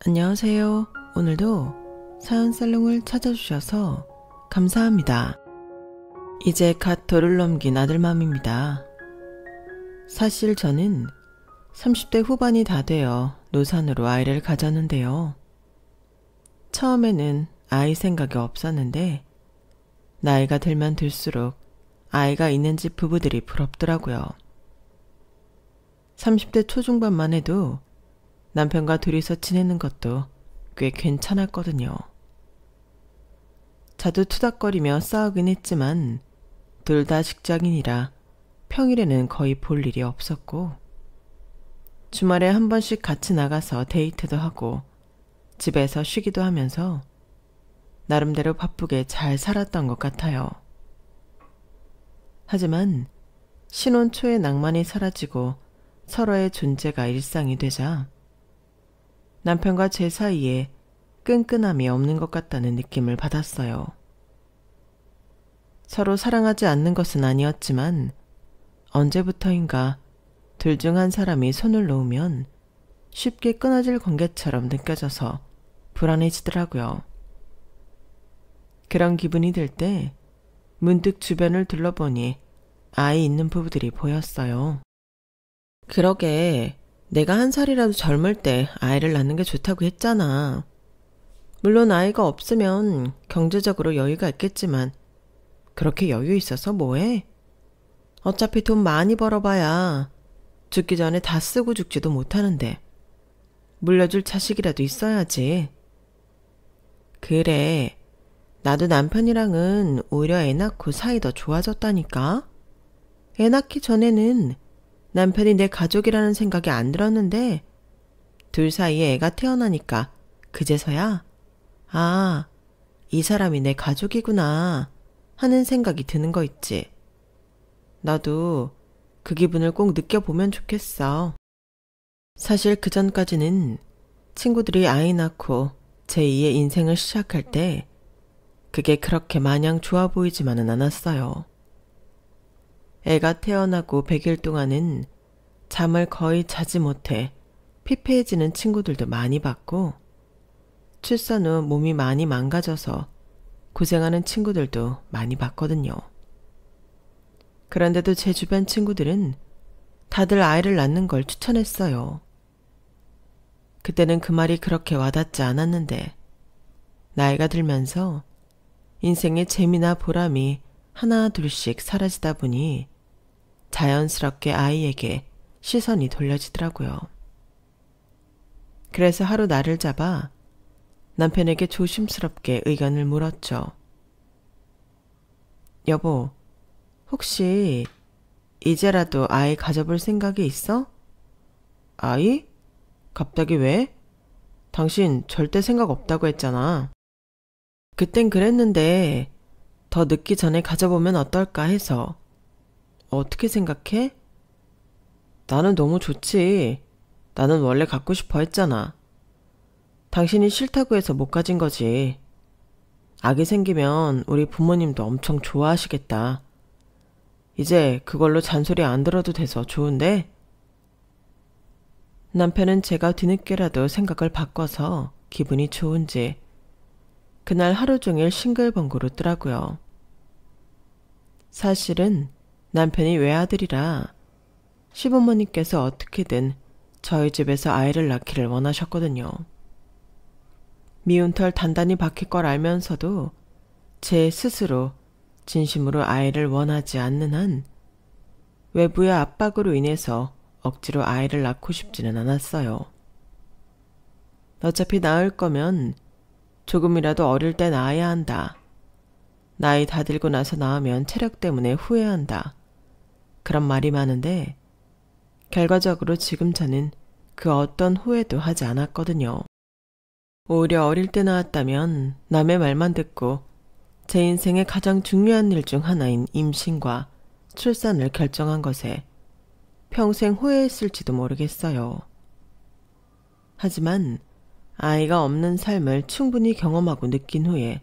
안녕하세요. 오늘도 사연살롱을 찾아주셔서 감사합니다. 이제 갓 돌을 넘긴 아들맘입니다. 사실 저는 30대 후반이 다 되어 노산으로 아이를 가졌는데요. 처음에는 아이 생각이 없었는데 나이가 들면 들수록 아이가 있는 집 부부들이 부럽더라고요. 30대 초중반만 해도 남편과 둘이서 지내는 것도 꽤 괜찮았거든요. 자주 투닥거리며 싸우긴 했지만 둘 다 직장인이라 평일에는 거의 볼 일이 없었고 주말에 한 번씩 같이 나가서 데이트도 하고 집에서 쉬기도 하면서 나름대로 바쁘게 잘 살았던 것 같아요. 하지만 신혼 초의 낭만이 사라지고 서로의 존재가 일상이 되자 남편과 제 사이에 끈끈함이 없는 것 같다는 느낌을 받았어요. 서로 사랑하지 않는 것은 아니었지만 언제부터인가 둘 중 한 사람이 손을 놓으면 쉽게 끊어질 관계처럼 느껴져서 불안해지더라고요. 그런 기분이 들 때 문득 주변을 둘러보니 아이 있는 부부들이 보였어요. 그러게 내가 한 살이라도 젊을 때 아이를 낳는 게 좋다고 했잖아. 물론 아이가 없으면 경제적으로 여유가 있겠지만 그렇게 여유 있어서 뭐해? 어차피 돈 많이 벌어봐야 죽기 전에 다 쓰고 죽지도 못하는데 물려줄 자식이라도 있어야지. 그래, 나도 남편이랑은 오히려 애 낳고 사이 더 좋아졌다니까. 애 낳기 전에는 남편이 내 가족이라는 생각이 안 들었는데 둘 사이에 애가 태어나니까 그제서야 아, 이 사람이 내 가족이구나 하는 생각이 드는 거 있지. 나도 그 기분을 꼭 느껴보면 좋겠어. 사실 그전까지는 친구들이 아이 낳고 제2의 인생을 시작할 때 그게 그렇게 마냥 좋아 보이지만은 않았어요. 애가 태어나고 100일 동안은 잠을 거의 자지 못해 피폐해지는 친구들도 많이 봤고 출산 후 몸이 많이 망가져서 고생하는 친구들도 많이 봤거든요. 그런데도 제 주변 친구들은 다들 아이를 낳는 걸 추천했어요. 그때는 그 말이 그렇게 와닿지 않았는데 나이가 들면서 인생의 재미나 보람이 하나 둘씩 사라지다 보니 자연스럽게 아이에게 시선이 돌려지더라고요. 그래서 하루 날을 잡아 남편에게 조심스럽게 의견을 물었죠. 여보, 혹시 이제라도 아이 가져볼 생각이 있어? 아이? 갑자기 왜? 당신 절대 생각 없다고 했잖아. 그땐 그랬는데 더 늦기 전에 가져보면 어떨까 해서. 어떻게 생각해? 나는 너무 좋지. 나는 원래 갖고 싶어 했잖아. 당신이 싫다고 해서 못 가진 거지. 아기 생기면 우리 부모님도 엄청 좋아하시겠다. 이제 그걸로 잔소리 안 들어도 돼서 좋은데? 남편은 제가 뒤늦게라도 생각을 바꿔서 기분이 좋은지 그날 하루 종일 싱글벙글 웃더라고요. 사실은 남편이 외아들이라 시부모님께서 어떻게든 저희 집에서 아이를 낳기를 원하셨거든요. 미운 털 단단히 박힐 걸 알면서도 제 스스로 진심으로 아이를 원하지 않는 한 외부의 압박으로 인해서 억지로 아이를 낳고 싶지는 않았어요. 어차피 낳을 거면 조금이라도 어릴 때 낳아야 한다. 나이 다 들고 나서 낳으면 체력 때문에 후회한다. 그런 말이 많은데 결과적으로 지금 저는 그 어떤 후회도 하지 않았거든요. 오히려 어릴 때 낳았다면 남의 말만 듣고 제 인생의 가장 중요한 일 중 하나인 임신과 출산을 결정한 것에 평생 후회했을지도 모르겠어요. 하지만 아이가 없는 삶을 충분히 경험하고 느낀 후에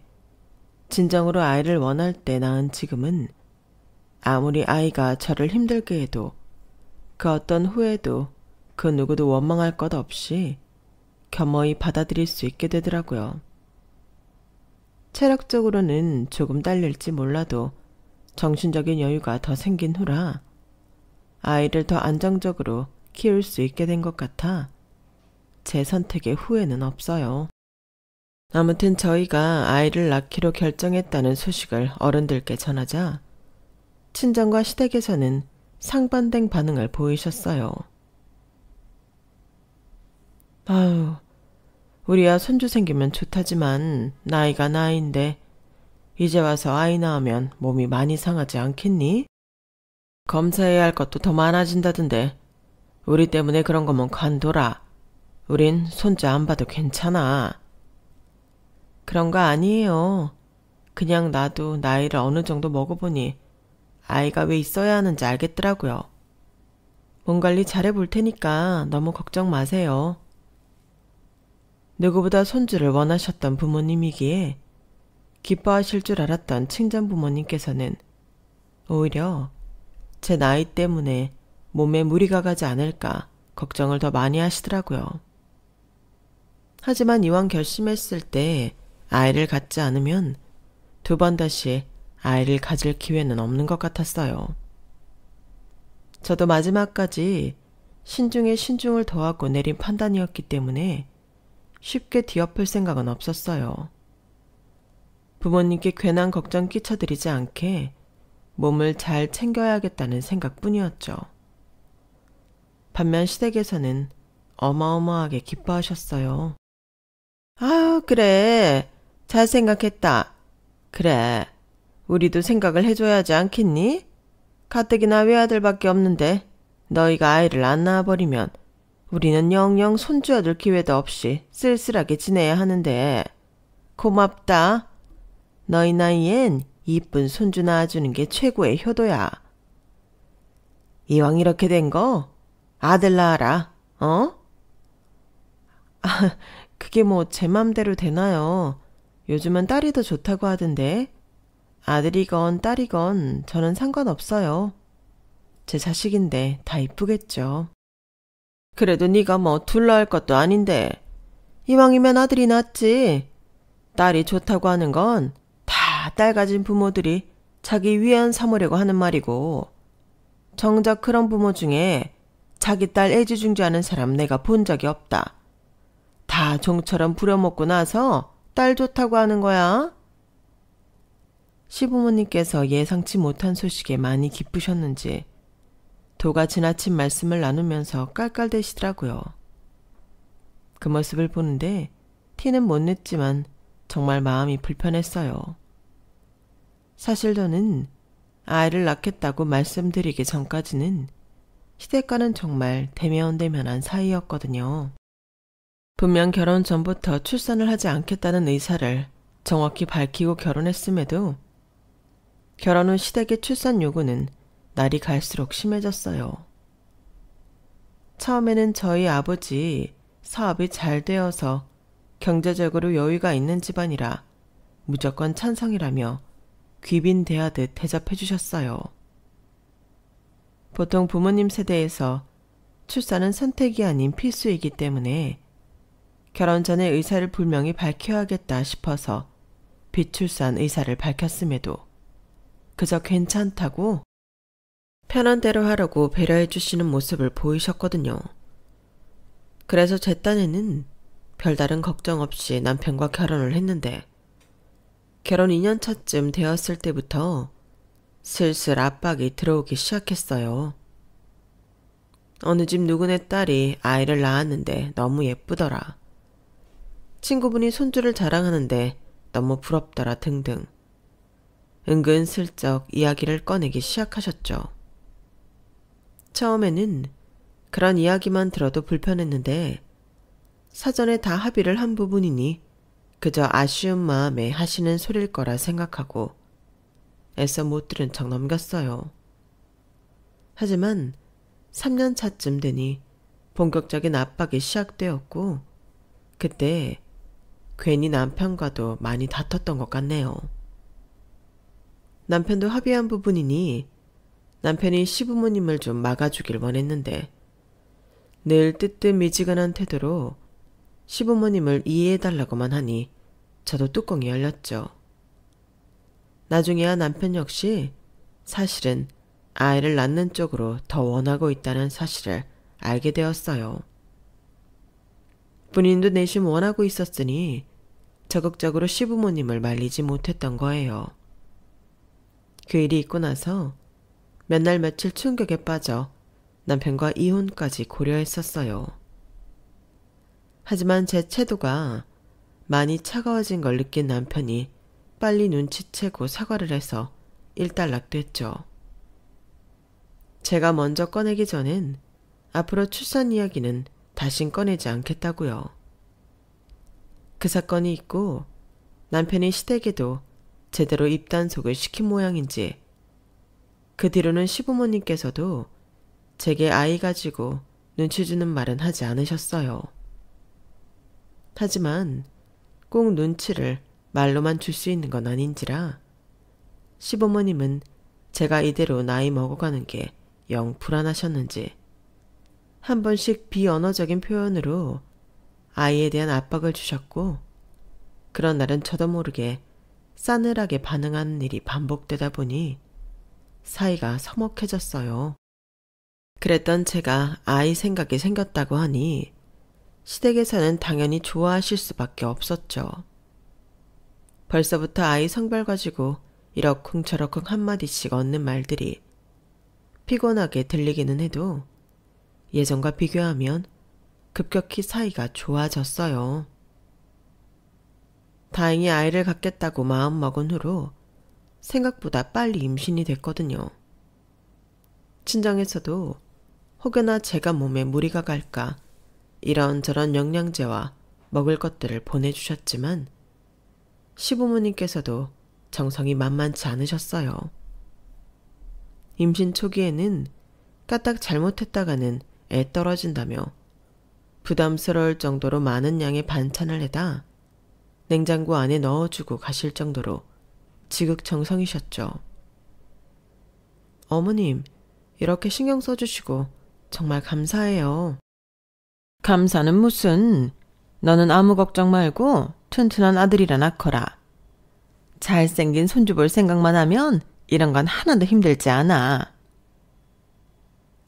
진정으로 아이를 원할 때 낳은 지금은 아무리 아이가 저를 힘들게 해도 그 어떤 후회도 그 누구도 원망할 것 없이 겸허히 받아들일 수 있게 되더라고요. 체력적으로는 조금 딸릴지 몰라도 정신적인 여유가 더 생긴 후라 아이를 더 안정적으로 키울 수 있게 된 것 같아 제 선택에 후회는 없어요. 아무튼 저희가 아이를 낳기로 결정했다는 소식을 어른들께 전하자 친정과 시댁에서는 상반된 반응을 보이셨어요. 아유, 우리야 손주 생기면 좋다지만 나이가 나이인데 이제 와서 아이 낳으면 몸이 많이 상하지 않겠니? 검사해야 할 것도 더 많아진다던데 우리 때문에 그런 거면 관둬라. 우린 손주 안 봐도 괜찮아. 그런 거 아니에요. 그냥 나도 나이를 어느 정도 먹어보니 아이가 왜 있어야 하는지 알겠더라고요. 몸 관리 잘해볼 테니까 너무 걱정 마세요. 누구보다 손주를 원하셨던 부모님이기에 기뻐하실 줄 알았던 친정 부모님께서는 오히려 제 나이 때문에 몸에 무리가 가지 않을까 걱정을 더 많이 하시더라고요. 하지만 이왕 결심했을 때 아이를 갖지 않으면 두 번 다시 아이를 가질 기회는 없는 것 같았어요. 저도 마지막까지 신중에 신중을 더하고 내린 판단이었기 때문에 쉽게 뒤엎을 생각은 없었어요. 부모님께 괜한 걱정 끼쳐드리지 않게 몸을 잘 챙겨야겠다는 생각뿐이었죠. 반면 시댁에서는 어마어마하게 기뻐하셨어요. 아유, 그래. 잘 생각했다. 그래. 우리도 생각을 해줘야지 않겠니? 가뜩이나 외아들밖에 없는데 너희가 아이를 안 낳아버리면 우리는 영영 손주 얻을 기회도 없이 쓸쓸하게 지내야 하는데 고맙다. 너희 나이엔 이쁜 손주 낳아주는 게 최고의 효도야. 이왕 이렇게 된 거 아들 낳아라. 어? 아, 그게 뭐 제 맘대로 되나요? 요즘은 딸이 더 좋다고 하던데 아들이건 딸이건 저는 상관없어요. 제 자식인데 다 이쁘겠죠. 그래도 네가 뭐 둘 낳을 것도 아닌데 이왕이면 아들이 낫지. 딸이 좋다고 하는 건 다 딸 가진 부모들이 자기 위안 삼으려고 하는 말이고 정작 그런 부모 중에 자기 딸 애지중지하는 사람 내가 본 적이 없다. 다 종처럼 부려먹고 나서 딸 좋다고 하는 거야. 시부모님께서 예상치 못한 소식에 많이 기쁘셨는지 도가 지나친 말씀을 나누면서 깔깔대시더라고요. 그 모습을 보는데 티는 못 냈지만 정말 마음이 불편했어요. 사실 저는 아이를 낳겠다고 말씀드리기 전까지는 시댁과는 정말 대면대면한 사이였거든요. 분명 결혼 전부터 출산을 하지 않겠다는 의사를 정확히 밝히고 결혼했음에도 결혼 후 시댁의 출산 요구는 날이 갈수록 심해졌어요. 처음에는 저희 아버지 사업이 잘 되어서 경제적으로 여유가 있는 집안이라 무조건 찬성이라며 귀빈 대하듯 대접해 주셨어요. 보통 부모님 세대에서 출산은 선택이 아닌 필수이기 때문에 결혼 전에 의사를 분명히 밝혀야겠다 싶어서 비출산 의사를 밝혔음에도 그저 괜찮다고 편한 대로 하라고 배려해 주시는 모습을 보이셨거든요. 그래서 제 딴에는 별다른 걱정 없이 남편과 결혼을 했는데 결혼 2년 차쯤 되었을 때부터 슬슬 압박이 들어오기 시작했어요. 어느 집 누구네 딸이 아이를 낳았는데 너무 예쁘더라. 친구분이 손주를 자랑하는데 너무 부럽더라 등등. 은근슬쩍 이야기를 꺼내기 시작하셨죠. 처음에는 그런 이야기만 들어도 불편했는데 사전에 다 합의를 한 부분이니 그저 아쉬운 마음에 하시는 소릴 거라 생각하고 애써 못 들은 척 넘겼어요. 하지만 3년 차쯤 되니 본격적인 압박이 시작되었고 그때 괜히 남편과도 많이 다퉜던 것 같네요. 남편도 합의한 부분이니 남편이 시부모님을 좀 막아주길 원했는데 늘 뜨뜻미지근한 태도로 시부모님을 이해해달라고만 하니 저도 뚜껑이 열렸죠. 나중에야 남편 역시 사실은 아이를 낳는 쪽으로 더 원하고 있다는 사실을 알게 되었어요. 본인도 내심 원하고 있었으니 적극적으로 시부모님을 말리지 못했던 거예요. 그 일이 있고 나서 몇 날 며칠 충격에 빠져 남편과 이혼까지 고려했었어요. 하지만 제 태도가 많이 차가워진 걸 느낀 남편이 빨리 눈치채고 사과를 해서 일단락됐죠. 제가 먼저 꺼내기 전엔 앞으로 출산 이야기는 다신 꺼내지 않겠다고요. 그 사건이 있고 남편이 시댁에도 제대로 입단속을 시킨 모양인지 그 뒤로는 시부모님께서도 제게 아이 가지고 눈치 주는 말은 하지 않으셨어요. 하지만 꼭 눈치를 말로만 줄 수 있는 건 아닌지라 시부모님은 제가 이대로 나이 먹어가는 게 영 불안하셨는지 한 번씩 비언어적인 표현으로 아이에 대한 압박을 주셨고 그런 날은 저도 모르게 싸늘하게 반응하는 일이 반복되다 보니 사이가 서먹해졌어요. 그랬던 제가 아이 생각이 생겼다고 하니 시댁에서는 당연히 좋아하실 수밖에 없었죠. 벌써부터 아이 성별 가지고 이러쿵저러쿵 한마디씩 얻는 말들이 피곤하게 들리기는 해도 예전과 비교하면 급격히 사이가 좋아졌어요. 다행히 아이를 갖겠다고 마음먹은 후로 생각보다 빨리 임신이 됐거든요. 친정에서도 혹여나 제가 몸에 무리가 갈까 이런저런 영양제와 먹을 것들을 보내주셨지만 시부모님께서도 정성이 만만치 않으셨어요. 임신 초기에는 까딱 잘못했다가는 애 떨어진다며 부담스러울 정도로 많은 양의 반찬을 해다 냉장고 안에 넣어주고 가실 정도로 지극정성이셨죠. 어머님, 이렇게 신경 써주시고 정말 감사해요. 감사는 무슨, 너는 아무 걱정 말고 튼튼한 아들이라 낳거라. 잘생긴 손주 볼 생각만 하면 이런 건 하나도 힘들지 않아.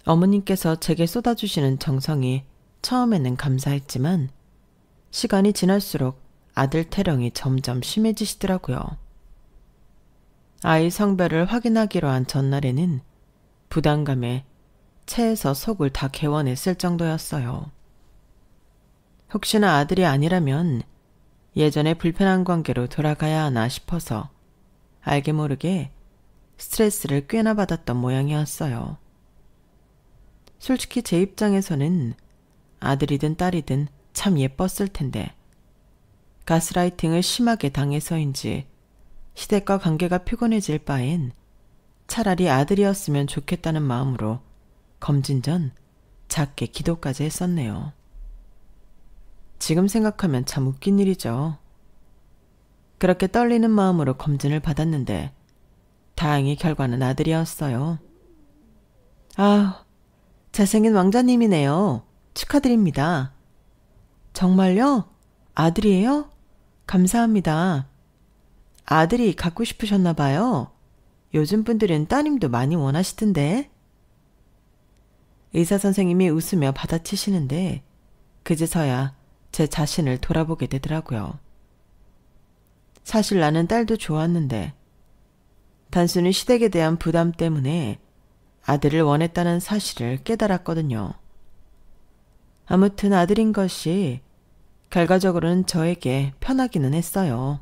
어머님께서 제게 쏟아주시는 정성이 처음에는 감사했지만 시간이 지날수록 아들 태령이 점점 심해지시더라고요. 아이 성별을 확인하기로 한 전날에는 부담감에 체에서 속을 다 개원했을 정도였어요. 혹시나 아들이 아니라면 예전에 불편한 관계로 돌아가야 하나 싶어서 알게 모르게 스트레스를 꽤나 받았던 모양이었어요. 솔직히 제 입장에서는 아들이든 딸이든 참 예뻤을 텐데 가스라이팅을 심하게 당해서인지 시댁과 관계가 피곤해질 바엔 차라리 아들이었으면 좋겠다는 마음으로 검진 전 작게 기도까지 했었네요. 지금 생각하면 참 웃긴 일이죠. 그렇게 떨리는 마음으로 검진을 받았는데 다행히 결과는 아들이었어요. 아, 잘생긴 왕자님이네요. 축하드립니다. 정말요? 아들이에요? 감사합니다. 아들이 갖고 싶으셨나 봐요. 요즘 분들은 따님도 많이 원하시던데. 의사 선생님이 웃으며 받아치시는데 그제서야 제 자신을 돌아보게 되더라고요. 사실 나는 딸도 좋았는데 단순히 시댁에 대한 부담 때문에 아들을 원했다는 사실을 깨달았거든요. 아무튼 아들인 것이 결과적으로는 저에게 편하기는 했어요.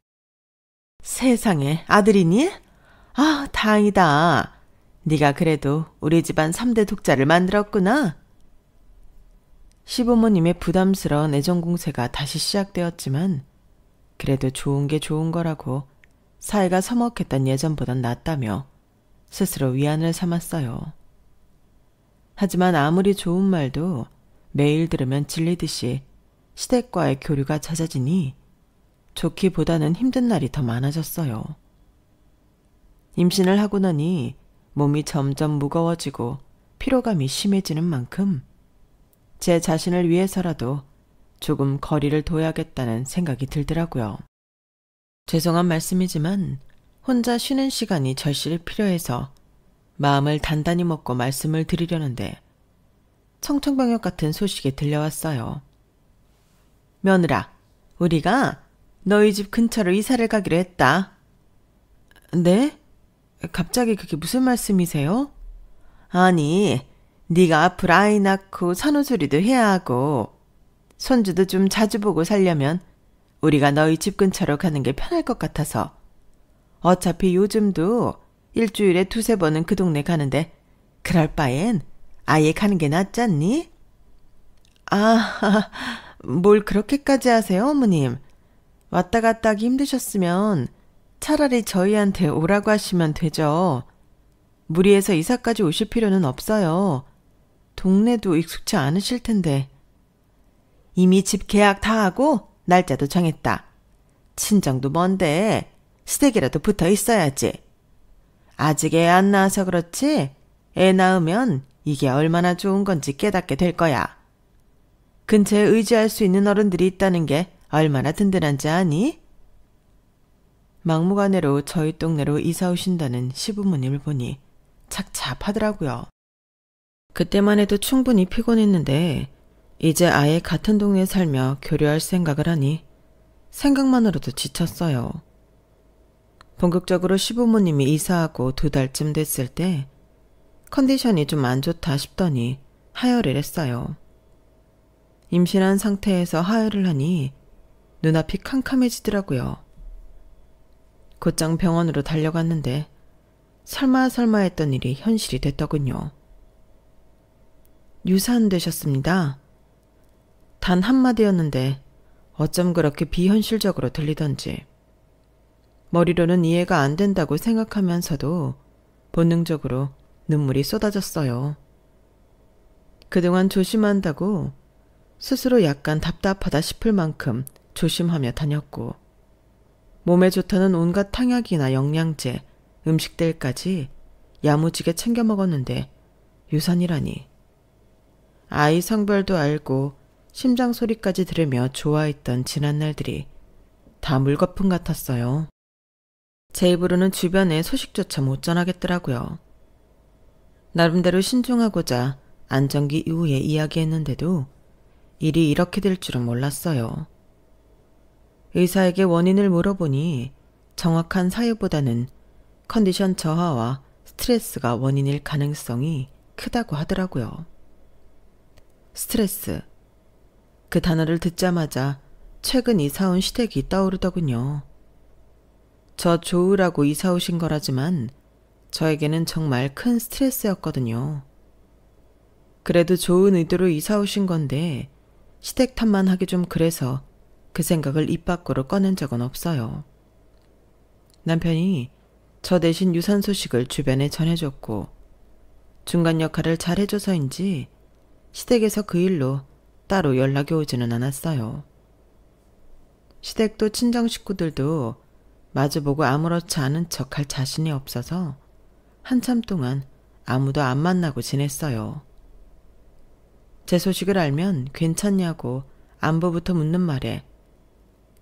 세상에, 아들이니? 아, 다행이다. 네가 그래도 우리 집안 3대 독자를 만들었구나. 시부모님의 부담스러운 애정 공세가 다시 시작되었지만 그래도 좋은 게 좋은 거라고 사이가 서먹했던 예전보단 낫다며 스스로 위안을 삼았어요. 하지만 아무리 좋은 말도 매일 들으면 질리듯이 시댁과의 교류가 잦아지니 좋기보다는 힘든 날이 더 많아졌어요. 임신을 하고 나니 몸이 점점 무거워지고 피로감이 심해지는 만큼 제 자신을 위해서라도 조금 거리를 둬야겠다는 생각이 들더라고요. 죄송한 말씀이지만 혼자 쉬는 시간이 절실히 필요해서 마음을 단단히 먹고 말씀을 드리려는데 청천벽력 같은 소식이 들려왔어요. 며느라, 우리가 너희 집 근처로 이사를 가기로 했다. 네? 갑자기 그게 무슨 말씀이세요? 아니, 네가 앞으로 아이 낳고 산후조리도 해야 하고 손주도 좀 자주 보고 살려면 우리가 너희 집 근처로 가는 게 편할 것 같아서. 어차피 요즘도 일주일에 2-3번은 그 동네 가는데 그럴 바엔 아예 가는 게 낫잖니? 아, 뭘 그렇게까지 하세요, 어머님? 왔다 갔다 하기 힘드셨으면 차라리 저희한테 오라고 하시면 되죠. 무리해서 이사까지 오실 필요는 없어요. 동네도 익숙치 않으실 텐데. 이미 집 계약 다 하고 날짜도 정했다. 친정도 먼데 시댁이라도 붙어 있어야지. 아직 애 안 낳아서 그렇지 애 낳으면 이게 얼마나 좋은 건지 깨닫게 될 거야. 근처에 의지할 수 있는 어른들이 있다는 게 얼마나 든든한지 아니? 막무가내로 저희 동네로 이사 오신다는 시부모님을 보니 착잡하더라고요. 그때만 해도 충분히 피곤했는데 이제 아예 같은 동네에 살며 교류할 생각을 하니 생각만으로도 지쳤어요. 본격적으로 시부모님이 이사하고 2달쯤 됐을 때 컨디션이 좀 안 좋다 싶더니 하혈을 했어요. 임신한 상태에서 하혈을 하니 눈앞이 캄캄해지더라고요. 곧장 병원으로 달려갔는데 설마 했던 일이 현실이 됐더군요. 유산되셨습니다. 단 한마디였는데 어쩜 그렇게 비현실적으로 들리던지. 머리로는 이해가 안 된다고 생각하면서도 본능적으로 눈물이 쏟아졌어요. 그동안 조심한다고 스스로 약간 답답하다 싶을 만큼 조심하며 다녔고 몸에 좋다는 온갖 탕약이나 영양제, 음식들까지 야무지게 챙겨 먹었는데 유산이라니. 아이 성별도 알고 심장 소리까지 들으며 좋아했던 지난 날들이 다 물거품 같았어요. 제 입으로는 주변에 소식조차 못 전하겠더라고요. 나름대로 신중하고자 안정기 이후에 이야기했는데도 일이 이렇게 될 줄은 몰랐어요. 의사에게 원인을 물어보니 정확한 사유보다는 컨디션 저하와 스트레스가 원인일 가능성이 크다고 하더라고요. 스트레스. 그 단어를 듣자마자 최근 이사 온 시댁이 떠오르더군요. 저 좋으라고 이사 오신 거라지만 저에게는 정말 큰 스트레스였거든요. 그래도 좋은 의도로 이사 오신 건데 시댁 탓만 하기 좀 그래서 그 생각을 입 밖으로 꺼낸 적은 없어요. 남편이 저 대신 유산 소식을 주변에 전해줬고 중간 역할을 잘 해줘서인지 시댁에서 그 일로 따로 연락이 오지는 않았어요. 시댁도 친정 식구들도 마주보고 아무렇지 않은 척 할 자신이 없어서 한참 동안 아무도 안 만나고 지냈어요. 제 소식을 알면 괜찮냐고 안부부터 묻는 말에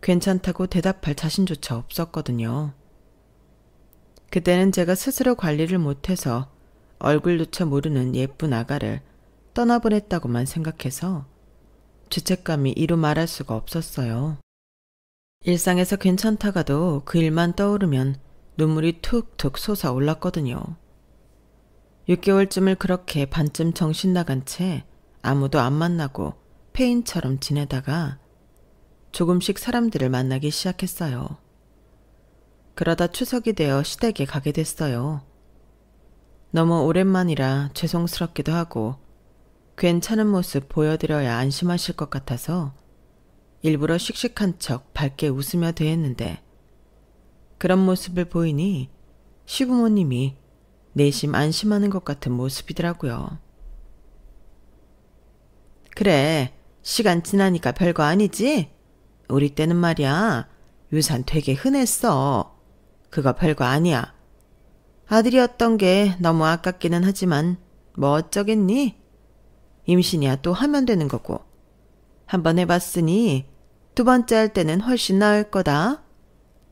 괜찮다고 대답할 자신조차 없었거든요. 그때는 제가 스스로 관리를 못해서 얼굴조차 모르는 예쁜 아가를 떠나보냈다고만 생각해서 죄책감이 이루 말할 수가 없었어요. 일상에서 괜찮다가도 그 일만 떠오르면 눈물이 툭툭 솟아올랐거든요. 6개월쯤을 그렇게 반쯤 정신 나간 채 아무도 안 만나고 폐인처럼 지내다가 조금씩 사람들을 만나기 시작했어요. 그러다 추석이 되어 시댁에 가게 됐어요. 너무 오랜만이라 죄송스럽기도 하고 괜찮은 모습 보여드려야 안심하실 것 같아서 일부러 씩씩한 척 밝게 웃으며 대했는데 그런 모습을 보이니 시부모님이 내심 안심하는 것 같은 모습이더라고요. 그래, 시간 지나니까 별거 아니지? 우리 때는 말이야, 유산 되게 흔했어. 그거 별거 아니야. 아들이었던 게 너무 아깝기는 하지만 뭐 어쩌겠니? 임신이야 또 하면 되는 거고. 한번 해봤으니 두 번째 할 때는 훨씬 나을 거다.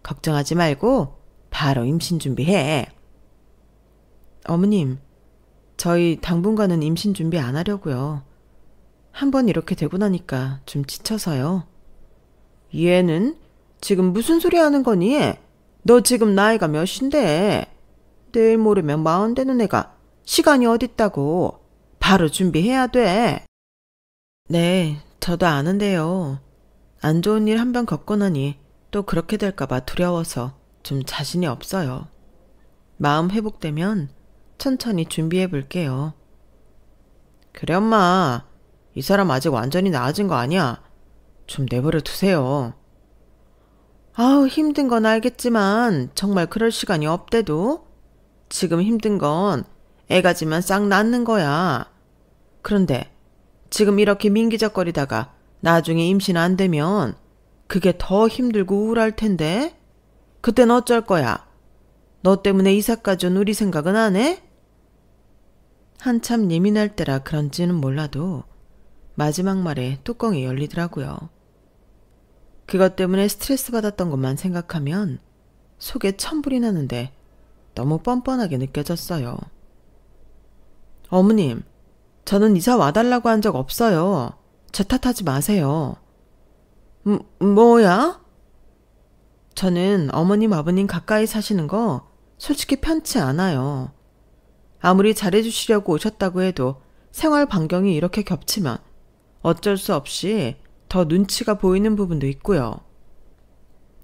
걱정하지 말고 바로 임신 준비해. 어머님, 저희 당분간은 임신 준비 안 하려고요. 한번 이렇게 되고 나니까 좀 지쳐서요. 얘는 지금 무슨 소리 하는 거니? 너 지금 나이가 몇인데? 내일 모레면 40 되는 애가 시간이 어딨다고. 바로 준비해야 돼. 네, 저도 아는데요. 안 좋은 일 한 번 겪고 나니 또 그렇게 될까봐 두려워서 좀 자신이 없어요. 마음 회복되면 천천히 준비해 볼게요. 그래, 엄마. 이 사람 아직 완전히 나아진 거 아니야. 좀 내버려 두세요. 아우, 힘든 건 알겠지만 정말 그럴 시간이 없대도. 지금 힘든 건 애가지만 싹 낫는 거야. 그런데 지금 이렇게 민기적거리다가 나중에 임신 안 되면 그게 더 힘들고 우울할 텐데. 그땐 어쩔 거야? 너 때문에 이사까지 온 우리 생각은 안 해? 한참 예민할 때라 그런지는 몰라도 마지막 말에 뚜껑이 열리더라고요. 그것 때문에 스트레스 받았던 것만 생각하면 속에 천불이 나는데 너무 뻔뻔하게 느껴졌어요. 어머님, 저는 이사 와달라고 한 적 없어요. 제 탓하지 마세요. 뭐야? 저는 어머님, 아버님 가까이 사시는 거 솔직히 편치 않아요. 아무리 잘해주시려고 오셨다고 해도 생활 반경이 이렇게 겹치면 어쩔 수 없이 더 눈치가 보이는 부분도 있고요.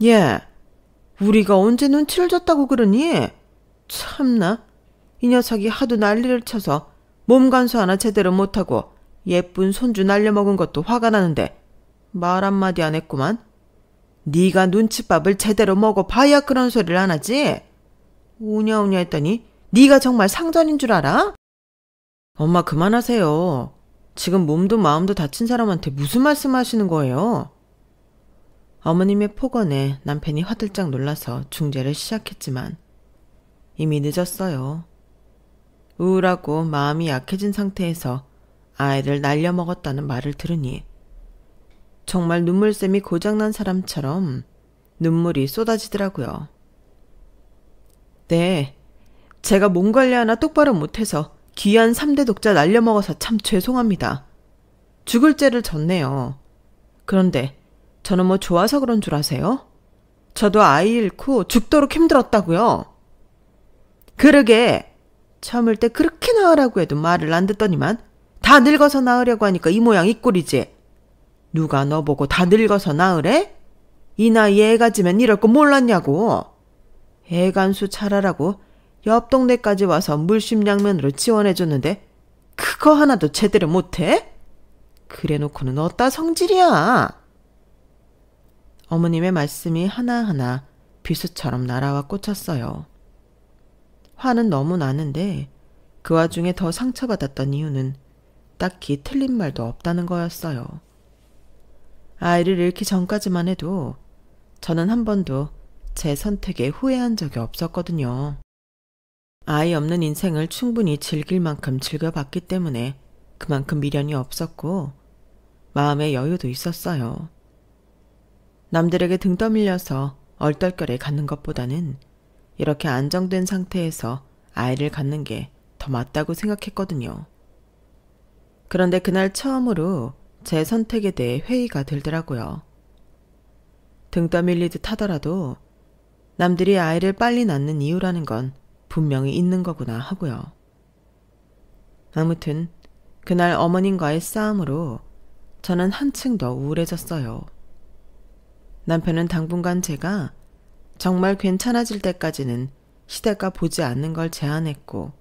예, 우리가 언제 눈치를 줬다고 그러니? 참나, 이 녀석이 하도 난리를 쳐서 몸 간수 하나 제대로 못하고 예쁜 손주 날려먹은 것도 화가 나는데 말 한마디 안 했구만. 네가 눈칫밥을 제대로 먹어봐야 그런 소리를 안 하지. 우냐우냐 했더니 네가 정말 상전인 줄 알아? 엄마 그만하세요. 지금 몸도 마음도 다친 사람한테 무슨 말씀하시는 거예요? 어머님의 폭언에 남편이 화들짝 놀라서 중재를 시작했지만 이미 늦었어요. 우울하고 마음이 약해진 상태에서 아이를 날려먹었다는 말을 들으니 정말 눈물샘이 고장난 사람처럼 눈물이 쏟아지더라고요. 네, 제가 몸 관리 하나 똑바로 못해서 귀한 3대 독자 날려먹어서 참 죄송합니다. 죽을 죄를 졌네요. 그런데 저는 뭐 좋아서 그런 줄 아세요? 저도 아이 잃고 죽도록 힘들었다고요. 그러게, 처음일 때 그렇게 낳으라고 해도 말을 안 듣더니만 다 늙어서 낳으려고 하니까 이 모양 이 꼴이지. 누가 너 보고 다 늙어서 낳으래? 이 나이에 애 가지면 이럴 거 몰랐냐고. 애간수 차라라고 옆 동네까지 와서 물심양면으로 지원해줬는데 그거 하나도 제대로 못해? 그래놓고는 어따 성질이야. 어머님의 말씀이 하나하나 비수처럼 날아와 꽂혔어요. 화는 너무 나는데 그 와중에 더 상처받았던 이유는 딱히 틀린 말도 없다는 거였어요. 아이를 잃기 전까지만 해도 저는 한 번도 제 선택에 후회한 적이 없었거든요. 아이 없는 인생을 충분히 즐길 만큼 즐겨봤기 때문에 그만큼 미련이 없었고 마음의 여유도 있었어요. 남들에게 등 떠밀려서 얼떨결에 갖는 것보다는 이렇게 안정된 상태에서 아이를 갖는 게 더 맞다고 생각했거든요. 그런데 그날 처음으로 제 선택에 대해 회의가 들더라고요. 등 떠밀리듯 하더라도 남들이 아이를 빨리 낳는 이유라는 건 분명히 있는 거구나 하고요. 아무튼 그날 어머님과의 싸움으로 저는 한층 더 우울해졌어요. 남편은 당분간 제가 정말 괜찮아질 때까지는 시댁과 보지 않는 걸 제안했고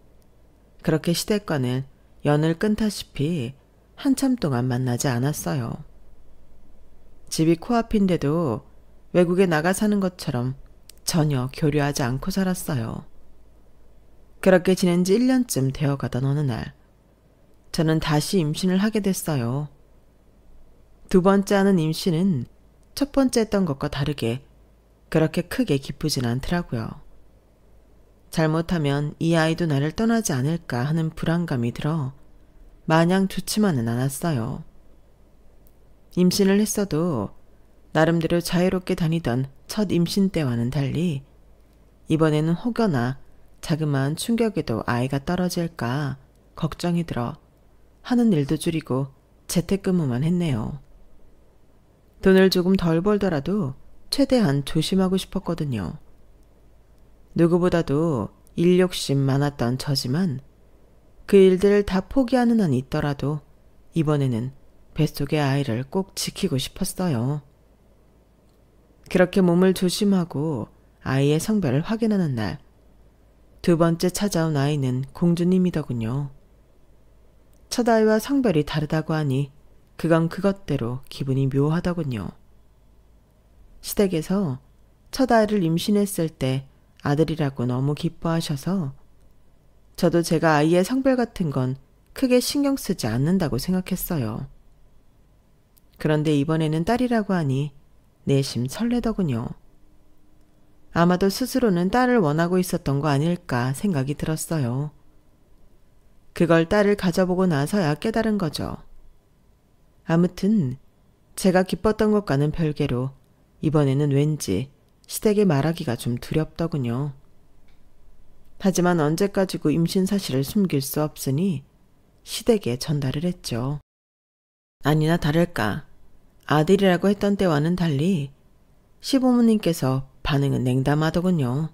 그렇게 시댁과는 연을 끊다시피 한참 동안 만나지 않았어요. 집이 코앞인데도 외국에 나가 사는 것처럼 전혀 교류하지 않고 살았어요. 그렇게 지낸 지 1년쯤 되어가던 어느 날 저는 다시 임신을 하게 됐어요. 두 번째 하는 임신은 첫 번째 했던 것과 다르게 그렇게 크게 기쁘진 않더라고요. 잘못하면 이 아이도 나를 떠나지 않을까 하는 불안감이 들어 마냥 좋지만은 않았어요. 임신을 했어도 나름대로 자유롭게 다니던 첫 임신 때와는 달리 이번에는 혹여나 자그마한 충격에도 아이가 떨어질까 걱정이 들어 하는 일도 줄이고 재택근무만 했네요. 돈을 조금 덜 벌더라도 최대한 조심하고 싶었거든요. 누구보다도 일 욕심 많았던 저지만 그 일들을 다 포기하는 한이 있더라도 이번에는 뱃속의 아이를 꼭 지키고 싶었어요. 그렇게 몸을 조심하고 아이의 성별을 확인하는 날, 두 번째 찾아온 아이는 공주님이더군요. 첫 아이와 성별이 다르다고 하니 그건 그것대로 기분이 묘하더군요. 시댁에서 첫 아이를 임신했을 때 아들이라고 너무 기뻐하셔서 저도 제가 아이의 성별 같은 건 크게 신경 쓰지 않는다고 생각했어요. 그런데 이번에는 딸이라고 하니 내심 설레더군요. 아마도 스스로는 딸을 원하고 있었던 거 아닐까 생각이 들었어요. 그걸 딸을 가져보고 나서야 깨달은 거죠. 아무튼 제가 기뻤던 것과는 별개로 이번에는 왠지 시댁에 말하기가 좀 두렵더군요. 하지만 언제까지고 임신 사실을 숨길 수 없으니 시댁에 전달을 했죠. 아니나 다를까 아들이라고 했던 때와는 달리 시부모님께서 반응은 냉담하더군요.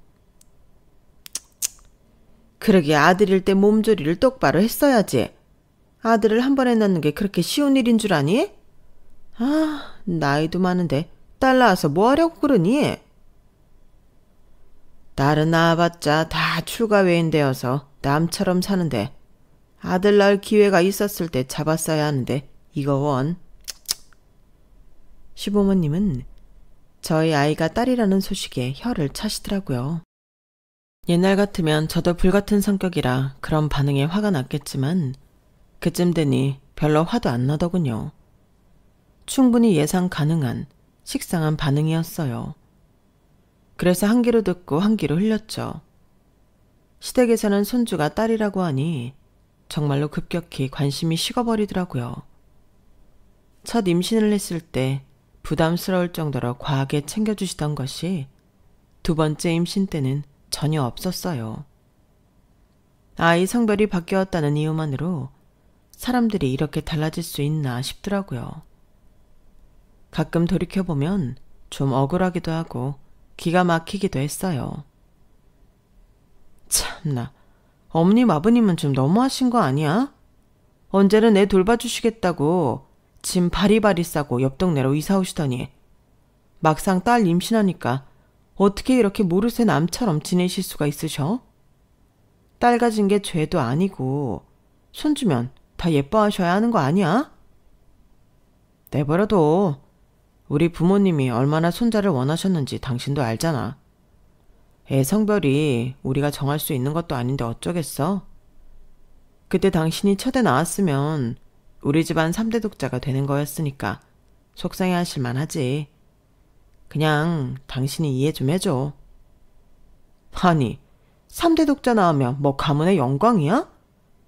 그러게 아들일 때 몸조리를 똑바로 했어야지. 아들을 한 번에 낳는 게 그렇게 쉬운 일인 줄 아니? 아, 나이도 많은데 딸 낳아서 뭐 하려고 그러니? 딸은 낳아봤자 다 출가 외인되어서 남처럼 사는데 아들 낳을 기회가 있었을 때 잡았어야 하는데 이거 원. 시부모님은 저희 아이가 딸이라는 소식에 혀를 차시더라고요. 옛날 같으면 저도 불같은 성격이라 그런 반응에 화가 났겠지만 그쯤 되니 별로 화도 안 나더군요. 충분히 예상 가능한 식상한 반응이었어요. 그래서 한 귀로 듣고 한 귀로 흘렸죠. 시댁에서는 손주가 딸이라고 하니 정말로 급격히 관심이 식어버리더라고요. 첫 임신을 했을 때 부담스러울 정도로 과하게 챙겨주시던 것이 두 번째 임신 때는 전혀 없었어요. 아이 성별이 바뀌었다는 이유만으로 사람들이 이렇게 달라질 수 있나 싶더라고요. 가끔 돌이켜보면 좀 억울하기도 하고 기가 막히기도 했어요. 참나, 어머님 아버님은 좀 너무하신 거 아니야? 언제는 애 돌봐주시겠다고 짐 바리바리 싸고 옆 동네로 이사 오시더니 막상 딸 임신하니까 어떻게 이렇게 모르쇠 남처럼 지내실 수가 있으셔? 딸 가진 게 죄도 아니고 손주면 다 예뻐하셔야 하는 거 아니야? 내버려둬. 우리 부모님이 얼마나 손자를 원하셨는지 당신도 알잖아. 애 성별이 우리가 정할 수 있는 것도 아닌데 어쩌겠어? 그때 당신이 첫애 낳았으면 우리 집안 3대 독자가 되는 거였으니까 속상해하실 만하지. 그냥 당신이 이해 좀 해줘. 아니, 3대 독자 낳으면 뭐 가문의 영광이야?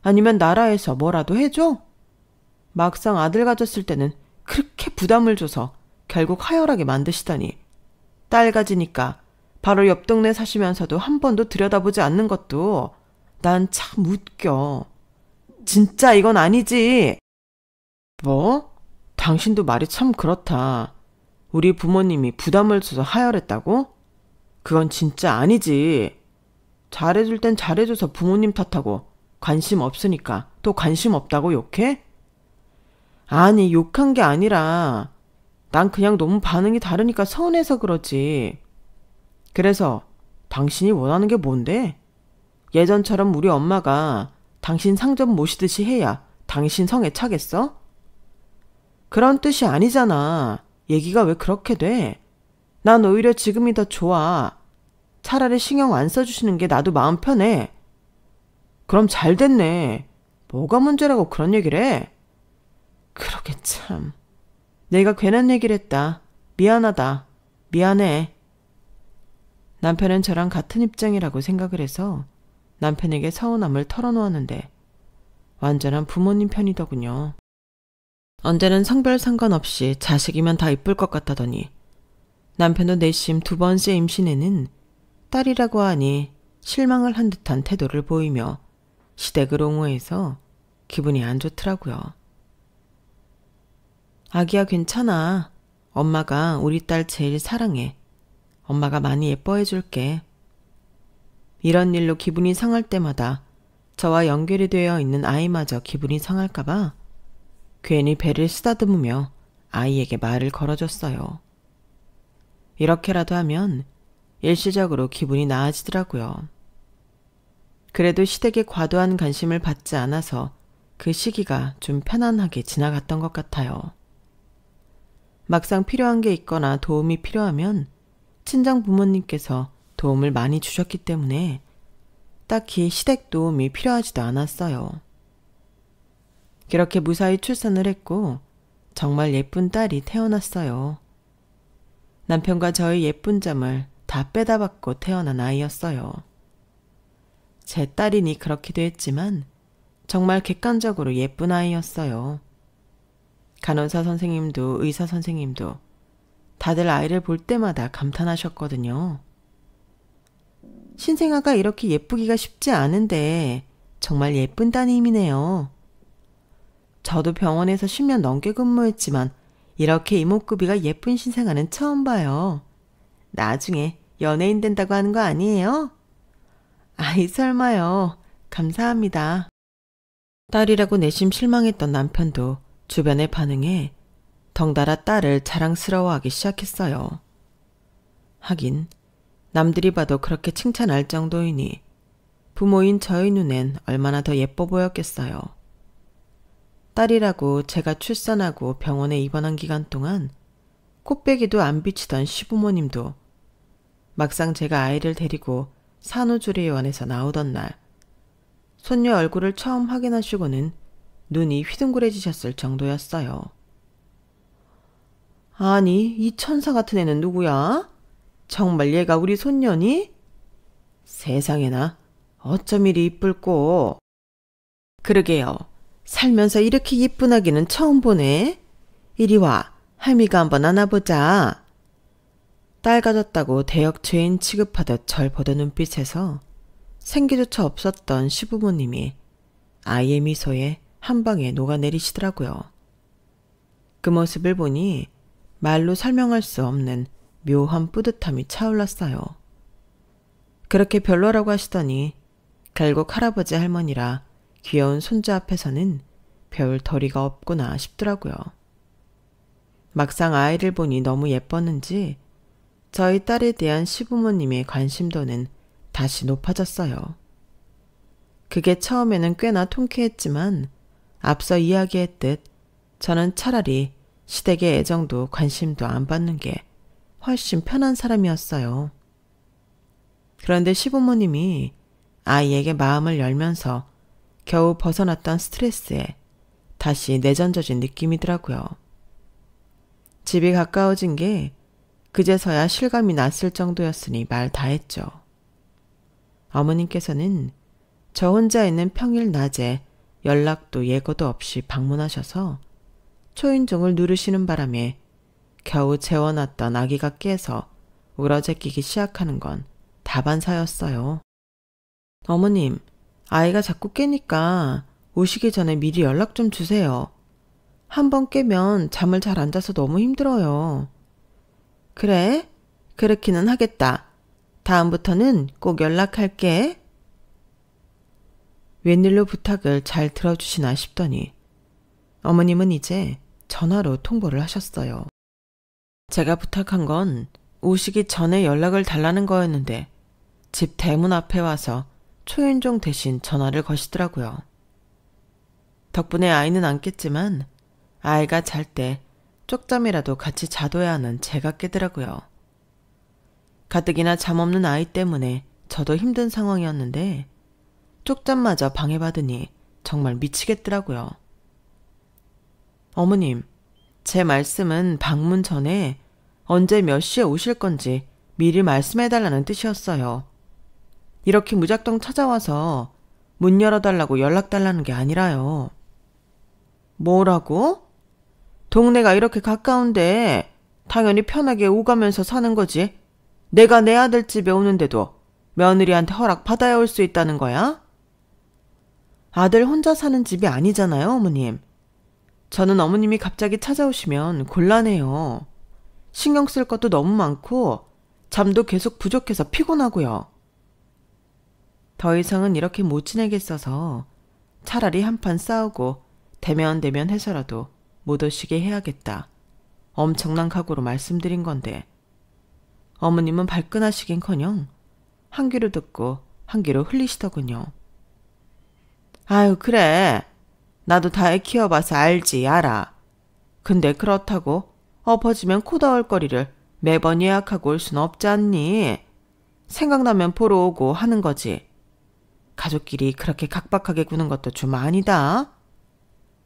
아니면 나라에서 뭐라도 해줘? 막상 아들 가졌을 때는 그렇게 부담을 줘서 결국 하열하게 만드시다니. 딸 가지니까 바로 옆 동네 사시면서도 한 번도 들여다보지 않는 것도 난 참 웃겨. 진짜 이건 아니지. 뭐? 당신도 말이 참 그렇다. 우리 부모님이 부담을 줘서 하열했다고? 그건 진짜 아니지. 잘해줄 땐 잘해줘서 부모님 탓하고 관심 없으니까 또 관심 없다고 욕해? 아니, 욕한 게 아니라 난 그냥 너무 반응이 다르니까 서운해서 그러지. 그래서 당신이 원하는 게 뭔데? 예전처럼 우리 엄마가 당신 상점 모시듯이 해야 당신 성에 차겠어? 그런 뜻이 아니잖아. 얘기가 왜 그렇게 돼? 난 오히려 지금이 더 좋아. 차라리 신경 안 써주시는 게 나도 마음 편해. 그럼 잘 됐네. 뭐가 문제라고 그런 얘기를 해? 그러게 참. 내가 괜한 얘기를 했다. 미안하다. 미안해. 남편은 저랑 같은 입장이라고 생각을 해서 남편에게 서운함을 털어놓았는데 완전한 부모님 편이더군요. 언제는 성별 상관없이 자식이면 다 이쁠 것 같다더니 남편도 내심 두 번째 임신에는 딸이라고 하니 실망을 한 듯한 태도를 보이며 시댁을 옹호해서 기분이 안 좋더라고요. 아기야 괜찮아. 엄마가 우리 딸 제일 사랑해. 엄마가 많이 예뻐해 줄게. 이런 일로 기분이 상할 때마다 저와 연결이 되어 있는 아이마저 기분이 상할까봐 괜히 배를 쓰다듬으며 아이에게 말을 걸어줬어요. 이렇게라도 하면 일시적으로 기분이 나아지더라고요. 그래도 시댁에 과도한 관심을 받지 않아서 그 시기가 좀 편안하게 지나갔던 것 같아요. 막상 필요한 게 있거나 도움이 필요하면 친정 부모님께서 도움을 많이 주셨기 때문에 딱히 시댁 도움이 필요하지도 않았어요. 그렇게 무사히 출산을 했고 정말 예쁜 딸이 태어났어요. 남편과 저의 예쁜 점을 다 빼다 받고 태어난 아이였어요. 제 딸이니 그렇기도 했지만 정말 객관적으로 예쁜 아이였어요. 간호사 선생님도 의사 선생님도 다들 아이를 볼 때마다 감탄하셨거든요. 신생아가 이렇게 예쁘기가 쉽지 않은데 정말 예쁜 따님이네요. 저도 병원에서 10년 넘게 근무했지만 이렇게 이목구비가 예쁜 신생아는 처음 봐요. 나중에 연예인 된다고 하는 거 아니에요? 아이 설마요. 감사합니다. 딸이라고 내심 실망했던 남편도 주변의 반응에 덩달아 딸을 자랑스러워하기 시작했어요. 하긴 남들이 봐도 그렇게 칭찬할 정도이니 부모인 저희 눈엔 얼마나 더 예뻐 보였겠어요. 딸이라고 제가 출산하고 병원에 입원한 기간 동안 코빼기도 안 비치던 시부모님도 막상 제가 아이를 데리고 산후조리원에서 나오던 날 손녀 얼굴을 처음 확인하시고는 눈이 휘둥그레지셨을 정도였어요. 아니, 이 천사 같은 애는 누구야? 정말 얘가 우리 손녀니? 세상에나 어쩜 이리 이쁠꼬. 그러게요. 살면서 이렇게 예쁜 아기는 처음 보네. 이리 와, 할미가 한번 안아보자. 딸 가졌다고 대역죄인 취급하듯 절 보던 눈빛에서 생기조차 없었던 시부모님이 아이의 미소에 한 방에 녹아내리시더라고요. 그 모습을 보니 말로 설명할 수 없는 묘한 뿌듯함이 차올랐어요. 그렇게 별로라고 하시더니 결국 할아버지 할머니라 귀여운 손주 앞에서는 별 도리가 없구나 싶더라고요. 막상 아이를 보니 너무 예뻤는지 저희 딸에 대한 시부모님의 관심도는 다시 높아졌어요. 그게 처음에는 꽤나 통쾌했지만 앞서 이야기했듯 저는 차라리 시댁의 애정도 관심도 안 받는 게 훨씬 편한 사람이었어요. 그런데 시부모님이 아이에게 마음을 열면서 겨우 벗어났던 스트레스에 다시 내전져진 느낌이더라고요. 집이 가까워진 게 그제서야 실감이 났을 정도였으니 말 다 했죠. 어머님께서는 저 혼자 있는 평일 낮에 연락도 예고도 없이 방문하셔서 초인종을 누르시는 바람에 겨우 재워놨던 아기가 깨서 울어제끼기 시작하는 건 다반사였어요. 어머님, 아이가 자꾸 깨니까 오시기 전에 미리 연락 좀 주세요. 한 번 깨면 잠을 잘 안 자서 너무 힘들어요. 그래? 그렇기는 하겠다. 다음부터는 꼭 연락할게. 웬일로 부탁을 잘 들어주시나 싶더니 어머님은 이제 전화로 통보를 하셨어요. 제가 부탁한 건 오시기 전에 연락을 달라는 거였는데 집 대문 앞에 와서 초인종 대신 전화를 거시더라고요. 덕분에 아이는 안 깼지만 아이가 잘 때 쪽잠이라도 같이 자둬야 하는 제가 깨더라고요. 가뜩이나 잠 없는 아이 때문에 저도 힘든 상황이었는데 쪽잠마저 방해받으니 정말 미치겠더라고요. 어머님, 제 말씀은 방문 전에 언제 몇 시에 오실 건지 미리 말씀해달라는 뜻이었어요. 이렇게 무작정 찾아와서 문 열어달라고 연락 달라는 게 아니라요. 뭐라고? 동네가 이렇게 가까운데 당연히 편하게 오가면서 사는 거지. 내가 내 아들 집에 오는데도 며느리한테 허락 받아야 올 수 있다는 거야? 아들 혼자 사는 집이 아니잖아요, 어머님. 저는 어머님이 갑자기 찾아오시면 곤란해요. 신경 쓸 것도 너무 많고 잠도 계속 부족해서 피곤하고요. 더 이상은 이렇게 못 지내겠어서 차라리 한판 싸우고 대면대면 해서라도 못 오시게 해야겠다. 엄청난 각오로 말씀드린 건데 어머님은 발끈하시긴커녕 한 귀로 듣고 한 귀로 흘리시더군요. 아유, 그래. 나도 다 애 키워봐서 알지, 알아. 근데 그렇다고 엎어지면 코다올거리를 매번 예약하고 올 순 없지 않니? 생각나면 보러 오고 하는 거지. 가족끼리 그렇게 각박하게 구는 것도 좀 아니다.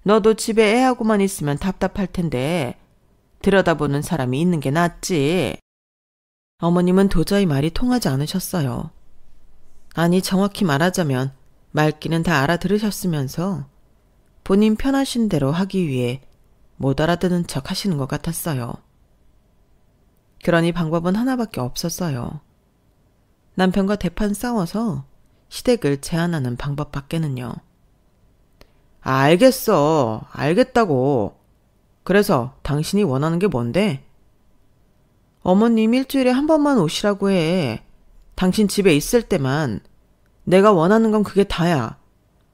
너도 집에 애하고만 있으면 답답할 텐데 들여다보는 사람이 있는 게 낫지. 어머님은 도저히 말이 통하지 않으셨어요. 아니, 정확히 말하자면 말귀는 다 알아들으셨으면서 본인 편하신 대로 하기 위해 못 알아듣는 척 하시는 것 같았어요. 그러니 방법은 하나밖에 없었어요. 남편과 대판 싸워서 시댁을 제한하는 방법밖에는요. 아, 알겠어. 알겠다고. 그래서 당신이 원하는 게 뭔데? 어머님 일주일에 한 번만 오시라고 해. 당신 집에 있을 때만. 내가 원하는 건 그게 다야.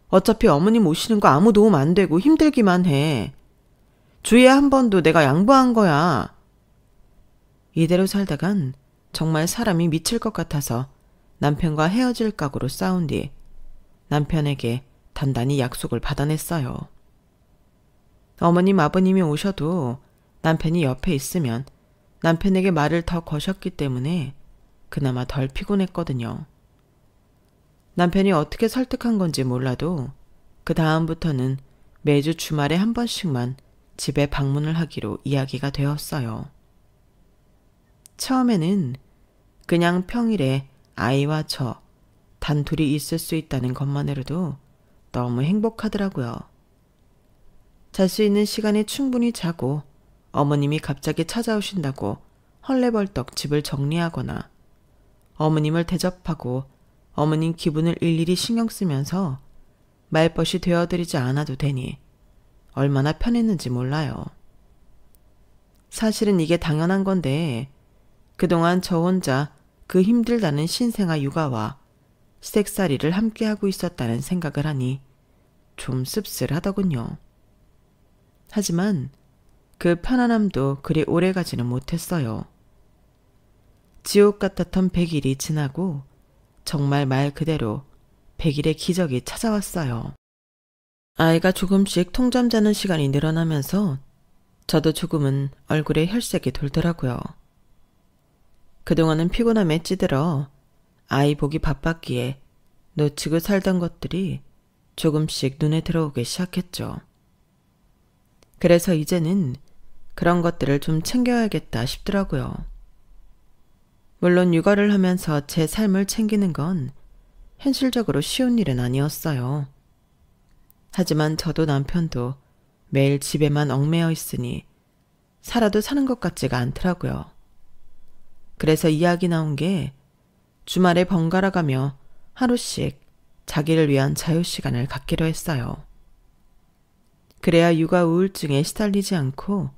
어차피 어머님 오시는 거 아무 도움 안 되고 힘들기만 해. 주에 한 번도 내가 양보한 거야. 이대로 살다간 정말 사람이 미칠 것 같아서 남편과 헤어질 각오로 싸운 뒤 남편에게 단단히 약속을 받아냈어요. 어머님, 아버님이 오셔도 남편이 옆에 있으면 남편에게 말을 더 거셨기 때문에 그나마 덜 피곤했거든요. 남편이 어떻게 설득한 건지 몰라도 그 다음부터는 매주 주말에 한 번씩만 집에 방문을 하기로 이야기가 되었어요. 처음에는 그냥 평일에 아이와 저 단둘이 있을 수 있다는 것만으로도 너무 행복하더라고요. 잘 수 있는 시간에 충분히 자고 어머님이 갑자기 찾아오신다고 헐레벌떡 집을 정리하거나 어머님을 대접하고 어머님 기분을 일일이 신경 쓰면서 말벗이 되어드리지 않아도 되니 얼마나 편했는지 몰라요. 사실은 이게 당연한 건데 그동안 저 혼자 그 힘들다는 신생아 육아와 시댁살이를 함께하고 있었다는 생각을 하니 좀 씁쓸하더군요. 하지만 그 편안함도 그리 오래가지는 못했어요. 지옥 같았던 100일이 지나고 정말 말 그대로 100일의 기적이 찾아왔어요. 아이가 조금씩 통잠 자는 시간이 늘어나면서 저도 조금은 얼굴에 혈색이 돌더라고요. 그동안은 피곤함에 찌들어 아이 보기 바빴기에 놓치고 살던 것들이 조금씩 눈에 들어오기 시작했죠. 그래서 이제는 그런 것들을 좀 챙겨야겠다 싶더라고요. 물론 육아를 하면서 제 삶을 챙기는 건 현실적으로 쉬운 일은 아니었어요. 하지만 저도 남편도 매일 집에만 얽매여 있으니 살아도 사는 것 같지가 않더라고요. 그래서 이야기 나온 게 주말에 번갈아 가며 하루씩 자기를 위한 자유시간을 갖기로 했어요. 그래야 육아 우울증에 시달리지 않고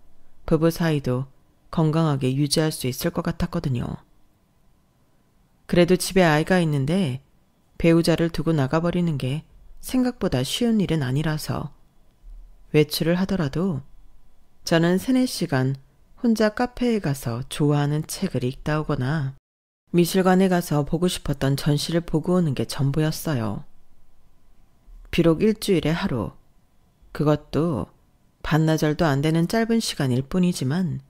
부부 사이도 건강하게 유지할 수 있을 것 같았거든요. 그래도 집에 아이가 있는데 배우자를 두고 나가버리는 게 생각보다 쉬운 일은 아니라서 외출을 하더라도 저는 3-4시간 혼자 카페에 가서 좋아하는 책을 읽다 오거나 미술관에 가서 보고 싶었던 전시를 보고 오는 게 전부였어요. 비록 일주일에 하루, 그것도 반나절도 안 되는 짧은 시간일 뿐이지만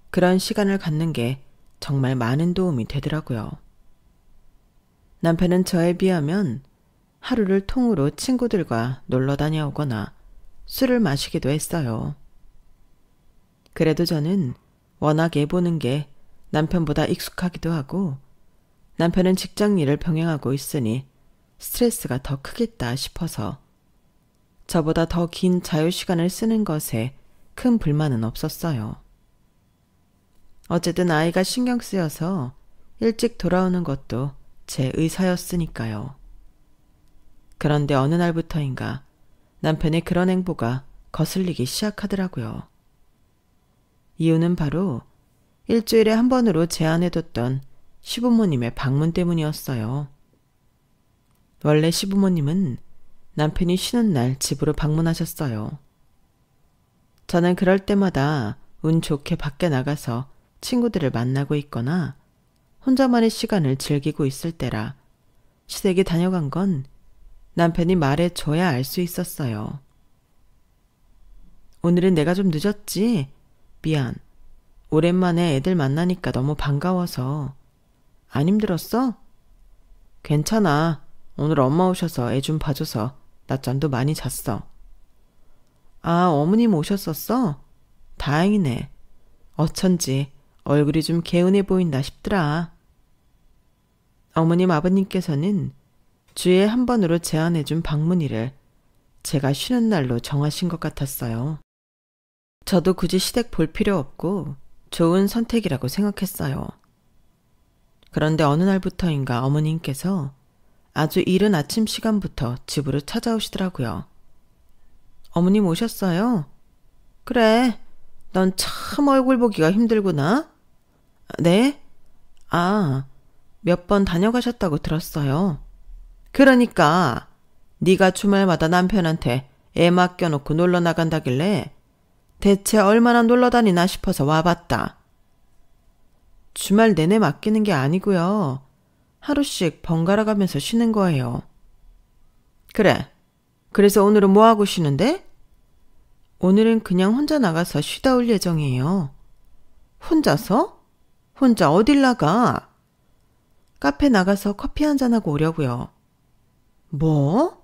그런 시간을 갖는 게 정말 많은 도움이 되더라고요. 남편은 저에 비하면 하루를 통으로 친구들과 놀러 다녀오거나 술을 마시기도 했어요. 그래도 저는 워낙 애 보는 게 남편보다 익숙하기도 하고 남편은 직장 일을 병행하고 있으니 스트레스가 더 크겠다 싶어서 저보다 더 긴 자유시간을 쓰는 것에 큰 불만은 없었어요. 어쨌든 아이가 신경 쓰여서 일찍 돌아오는 것도 제 의사였으니까요. 그런데 어느 날부터인가 남편의 그런 행보가 거슬리기 시작하더라고요. 이유는 바로 일주일에 한 번으로 제안해뒀던 시부모님의 방문 때문이었어요. 원래 시부모님은 남편이 쉬는 날 집으로 방문하셨어요. 저는 그럴 때마다 운 좋게 밖에 나가서 친구들을 만나고 있거나 혼자만의 시간을 즐기고 있을 때라 시댁에 다녀간 건 남편이 말해줘야 알 수 있었어요. 오늘은 내가 좀 늦었지? 미안. 오랜만에 애들 만나니까 너무 반가워서. 안 힘들었어? 괜찮아. 오늘 엄마 오셔서 애 좀 봐줘서 낮잠도 많이 잤어. 아, 어머님 오셨었어? 다행이네. 어쩐지 얼굴이 좀 개운해 보인다 싶더라. 어머님 아버님께서는 주에 한 번으로 제안해준 방문일을 제가 쉬는 날로 정하신 것 같았어요. 저도 굳이 시댁 볼 필요 없고 좋은 선택이라고 생각했어요. 그런데 어느 날부터인가 어머님께서 아주 이른 아침 시간부터 집으로 찾아오시더라고요. 어머님 오셨어요? 그래, 넌 참 얼굴 보기가 힘들구나. 네? 아, 몇 번 다녀가셨다고 들었어요. 그러니까 네가 주말마다 남편한테 애 맡겨놓고 놀러 나간다길래 대체 얼마나 놀러 다니나 싶어서 와봤다. 주말 내내 맡기는 게 아니고요. 하루씩 번갈아 가면서 쉬는 거예요. 그래. 그래서 오늘은 뭐하고 쉬는데? 오늘은 그냥 혼자 나가서 쉬다 올 예정이에요. 혼자서? 혼자 어딜 나가? 카페 나가서 커피 한잔하고 오려고요. 뭐?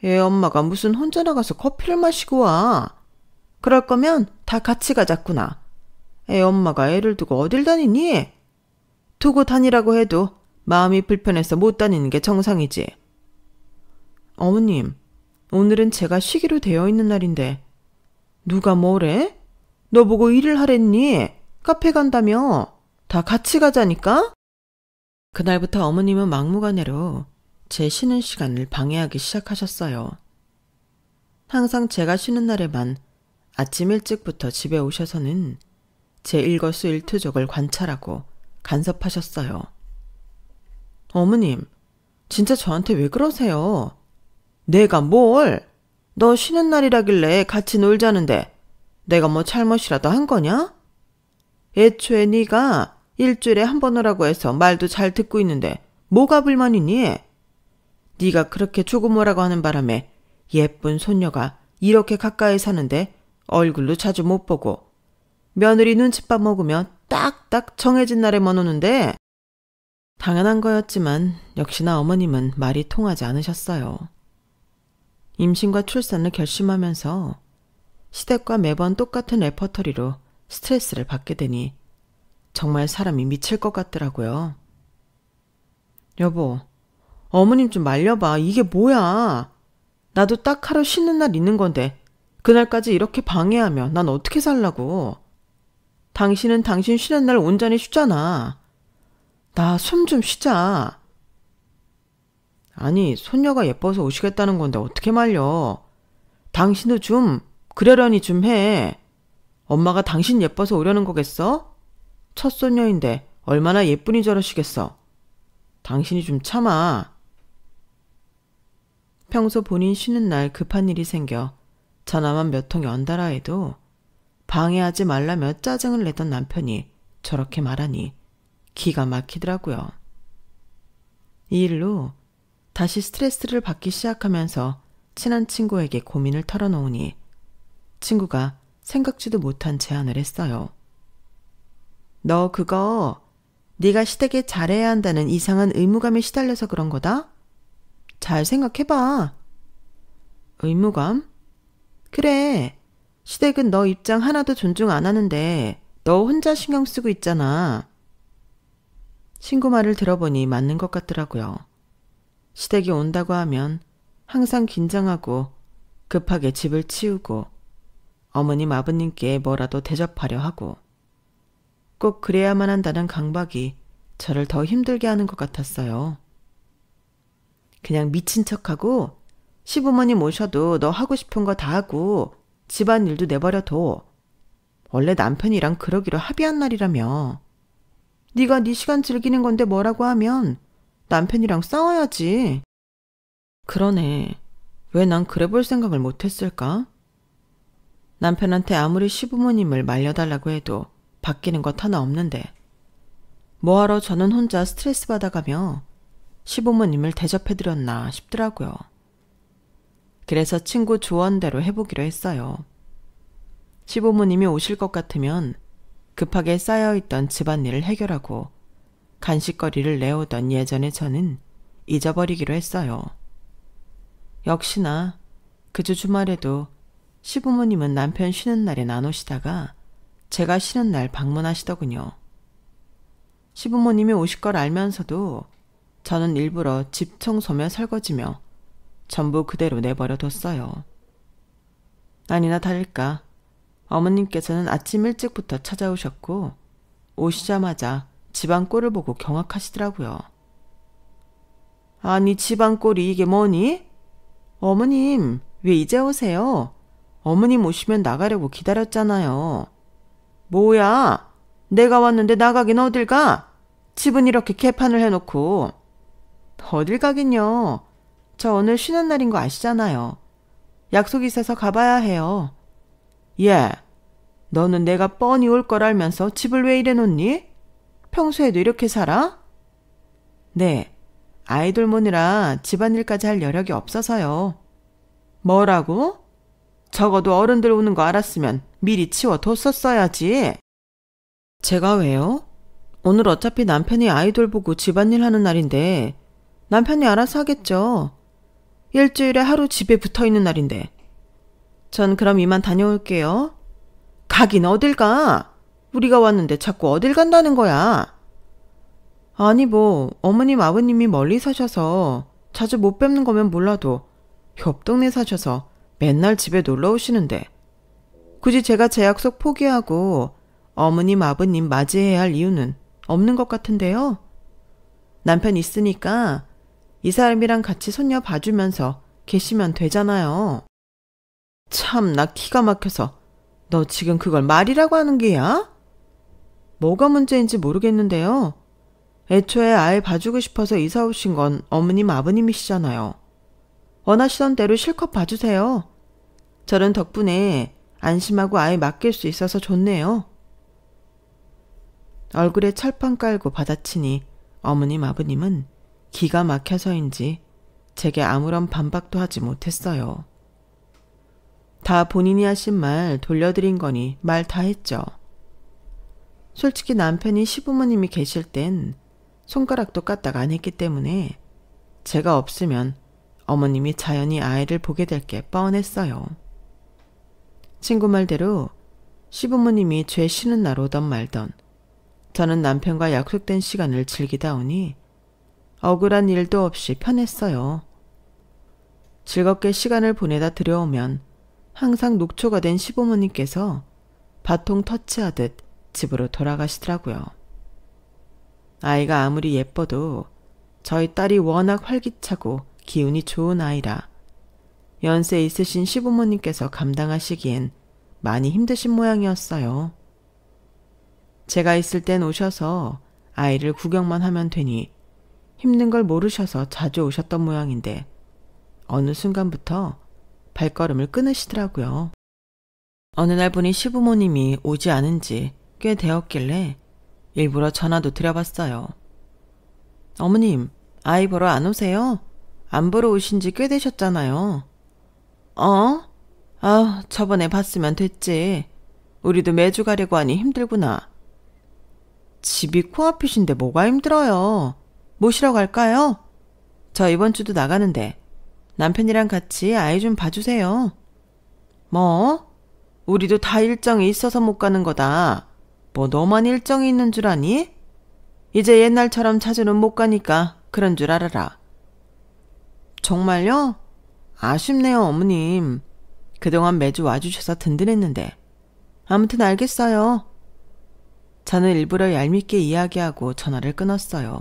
애 엄마가 무슨 혼자 나가서 커피를 마시고 와. 그럴 거면 다 같이 가자꾸나. 애 엄마가 애를 두고 어딜 다니니? 두고 다니라고 해도 마음이 불편해서 못 다니는 게 정상이지. 어머님, 오늘은 제가 쉬기로 되어 있는 날인데 누가 뭐래? 너 보고 일을 하랬니? 카페 간다며? 다 같이 가자니까? 그날부터 어머님은 막무가내로 제 쉬는 시간을 방해하기 시작하셨어요. 항상 제가 쉬는 날에만 아침 일찍부터 집에 오셔서는 제 일거수일투족을 관찰하고 간섭하셨어요. 어머님, 진짜 저한테 왜 그러세요? 내가 뭘? 너 쉬는 날이라길래 같이 놀자는데 내가 뭐 잘못이라도 한 거냐? 애초에 네가 일주일에 한 번 오라고 해서 말도 잘 듣고 있는데 뭐가 불만이니? 네가 그렇게 조금 오라고 하는 바람에 예쁜 손녀가 이렇게 가까이 사는데 얼굴도 자주 못 보고 며느리 눈칫밥 먹으면 딱딱 정해진 날에만 오는데 당연한 거였지만 역시나 어머님은 말이 통하지 않으셨어요. 임신과 출산을 결심하면서 시댁과 매번 똑같은 레퍼토리로 스트레스를 받게 되니 정말 사람이 미칠 것 같더라고요. 여보, 어머님 좀 말려봐. 이게 뭐야? 나도 딱 하루 쉬는 날 있는 건데 그날까지 이렇게 방해하면 난 어떻게 살라고. 당신은 당신 쉬는 날 온전히 쉬잖아. 나 숨 좀 쉬자. 아니, 손녀가 예뻐서 오시겠다는 건데 어떻게 말려. 당신도 좀 그러려니 좀 해. 엄마가 당신 예뻐서 오려는 거겠어? 첫 손녀인데 얼마나 예쁘니 저러시겠어. 당신이 좀 참아. 평소 본인 쉬는 날 급한 일이 생겨 전화만 몇 통 연달아 해도 방해하지 말라며 짜증을 내던 남편이 저렇게 말하니 기가 막히더라고요. 이 일로 다시 스트레스를 받기 시작하면서 친한 친구에게 고민을 털어놓으니 친구가 생각지도 못한 제안을 했어요. 너 그거 네가 시댁에 잘해야 한다는 이상한 의무감에 시달려서 그런 거다? 잘 생각해봐. 의무감? 그래. 시댁은 너 입장 하나도 존중 안 하는데 너 혼자 신경 쓰고 있잖아. 친구 말을 들어보니 맞는 것 같더라고요. 시댁이 온다고 하면 항상 긴장하고 급하게 집을 치우고 어머님 아버님께 뭐라도 대접하려 하고 꼭 그래야만 한다는 강박이 저를 더 힘들게 하는 것 같았어요. 그냥 미친 척하고 시부모님 오셔도 너 하고 싶은 거 다 하고 집안일도 내버려둬. 원래 남편이랑 그러기로 합의한 날이라며. 네가 네 시간 즐기는 건데 뭐라고 하면 남편이랑 싸워야지. 그러네. 왜 난 그래 볼 생각을 못했을까? 남편한테 아무리 시부모님을 말려달라고 해도 바뀌는 것 하나 없는데 뭐하러 저는 혼자 스트레스 받아가며 시부모님을 대접해드렸나 싶더라고요. 그래서 친구 조언대로 해보기로 했어요. 시부모님이 오실 것 같으면 급하게 쌓여있던 집안일을 해결하고 간식거리를 내오던 예전의 저는 잊어버리기로 했어요. 역시나 그 주 주말에도 시부모님은 남편 쉬는 날엔 안 오시다가 제가 쉬는 날 방문하시더군요. 시부모님이 오실 걸 알면서도 저는 일부러 집 청소며 설거지며 전부 그대로 내버려 뒀어요. 아니나 다를까 어머님께서는 아침 일찍부터 찾아오셨고 오시자마자 집안 꼴을 보고 경악하시더라고요. 아니 집안 꼴이 이게 뭐니? 어머님 왜 이제 오세요? 어머님 오시면 나가려고 기다렸잖아요. 뭐야? 내가 왔는데 나가긴 어딜 가? 집은 이렇게 개판을 해놓고. 어딜 가긴요. 저 오늘 쉬는 날인 거 아시잖아요. 약속 있어서 가봐야 해요. 예, 너는 내가 뻔히 올 걸 알면서 집을 왜 이래 놓니? 평소에도 이렇게 살아? 네, 아이돌 모느라 집안일까지 할 여력이 없어서요. 뭐라고? 적어도 어른들 오는 거 알았으면 미리 치워뒀었어야지. 제가 왜요? 오늘 어차피 남편이 아이돌 보고 집안일 하는 날인데 남편이 알아서 하겠죠. 일주일에 하루 집에 붙어있는 날인데. 전 그럼 이만 다녀올게요. 가긴 어딜 가? 우리가 왔는데 자꾸 어딜 간다는 거야. 아니 뭐 어머님 아버님이 멀리 사셔서 자주 못 뵙는 거면 몰라도 옆 동네 사셔서 맨날 집에 놀러 오시는데 굳이 제가 제 약속 포기하고 어머님 아버님 맞이해야 할 이유는 없는 것 같은데요. 남편 있으니까 이 사람이랑 같이 손녀 봐주면서 계시면 되잖아요. 참 나 기가 막혀서 너 지금 그걸 말이라고 하는 게야? 뭐가 문제인지 모르겠는데요. 애초에 아이 봐주고 싶어서 이사 오신 건 어머님 아버님이시잖아요. 원하시던 대로 실컷 봐주세요. 저는 덕분에 안심하고 아이 맡길 수 있어서 좋네요. 얼굴에 철판 깔고 받아치니 어머님 아버님은 기가 막혀서인지 제게 아무런 반박도 하지 못했어요. 다 본인이 하신 말 돌려드린 거니 말 다 했죠. 솔직히 남편이 시부모님이 계실 땐 손가락도 까딱 안 했기 때문에 제가 없으면 어머님이 자연히 아이를 보게 될 게 뻔했어요. 친구 말대로 시부모님이 죄 쉬는 날 오던 말던 저는 남편과 약속된 시간을 즐기다 오니 억울한 일도 없이 편했어요. 즐겁게 시간을 보내다 들여오면 항상 녹초가 된 시부모님께서 바통 터치하듯 집으로 돌아가시더라고요. 아이가 아무리 예뻐도 저희 딸이 워낙 활기차고 기운이 좋은 아이라 연세 있으신 시부모님께서 감당하시기엔 많이 힘드신 모양이었어요. 제가 있을 땐 오셔서 아이를 구경만 하면 되니 힘든 걸 모르셔서 자주 오셨던 모양인데 어느 순간부터 발걸음을 끊으시더라고요. 어느 날 보니 시부모님이 오지 않은 지 꽤 되었길래 일부러 전화도 드려봤어요. 어머님, 아이 보러 안 오세요? 안 보러 오신 지 꽤 되셨잖아요. 저번에 봤으면 됐지. 우리도 매주 가려고 하니 힘들구나. 집이 코앞이신데 뭐가 힘들어요. 모시러 갈까요? 저 이번 주도 나가는데 남편이랑 같이 아이 좀 봐주세요. 뭐? 우리도 다 일정이 있어서 못 가는 거다. 뭐 너만 일정이 있는 줄 아니? 이제 옛날처럼 자주는 못 가니까 그런 줄 알아라. 정말요? 아쉽네요, 어머님. 그동안 매주 와주셔서 든든했는데. 아무튼 알겠어요. 저는 일부러 얄밉게 이야기하고 전화를 끊었어요.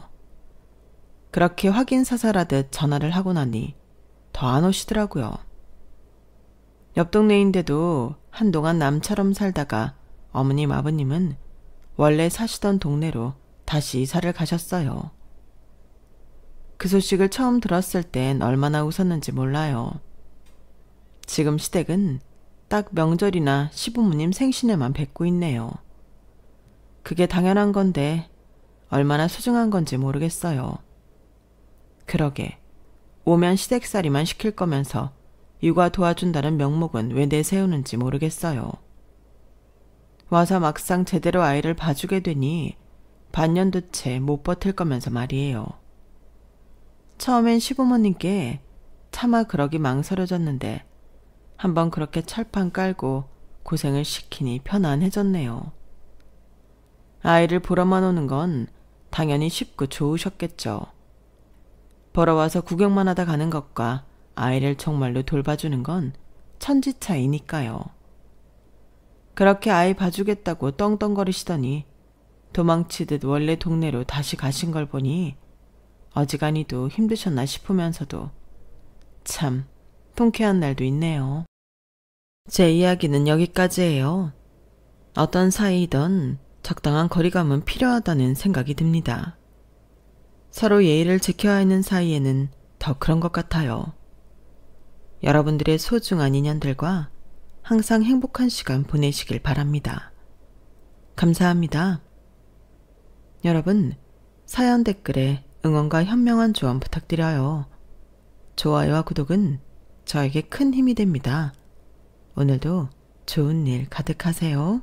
그렇게 확인사살하듯 전화를 하고 나니 더 안 오시더라고요. 옆 동네인데도 한동안 남처럼 살다가 어머님 아버님은 원래 사시던 동네로 다시 이사를 가셨어요. 그 소식을 처음 들었을 땐 얼마나 웃었는지 몰라요. 지금 시댁은 딱 명절이나 시부모님 생신에만 뵙고 있네요. 그게 당연한 건데 얼마나 소중한 건지 모르겠어요. 그러게 오면 시댁살이만 시킬 거면서 육아 도와준다는 명목은 왜 내세우는지 모르겠어요. 와서 막상 제대로 아이를 봐주게 되니 반년도 채 못 버틸 거면서 말이에요. 처음엔 시부모님께 차마 그러기 망설여졌는데 한번 그렇게 철판 깔고 고생을 시키니 편안해졌네요. 아이를 보러만 오는 건 당연히 쉽고 좋으셨겠죠. 보러 와서 구경만 하다 가는 것과 아이를 정말로 돌봐주는 건 천지 차이니까요. 그렇게 아이 봐주겠다고 떵떵거리시더니 도망치듯 원래 동네로 다시 가신 걸 보니 어지간히도 힘드셨나 싶으면서도 참 통쾌한 날도 있네요. 제 이야기는 여기까지예요. 어떤 사이이든 적당한 거리감은 필요하다는 생각이 듭니다. 서로 예의를 지켜야 하는 사이에는 더 그런 것 같아요. 여러분들의 소중한 인연들과 항상 행복한 시간 보내시길 바랍니다. 감사합니다. 여러분, 사연 댓글에 응원과 현명한 조언 부탁드려요. 좋아요와 구독은 저에게 큰 힘이 됩니다. 오늘도 좋은 일 가득하세요.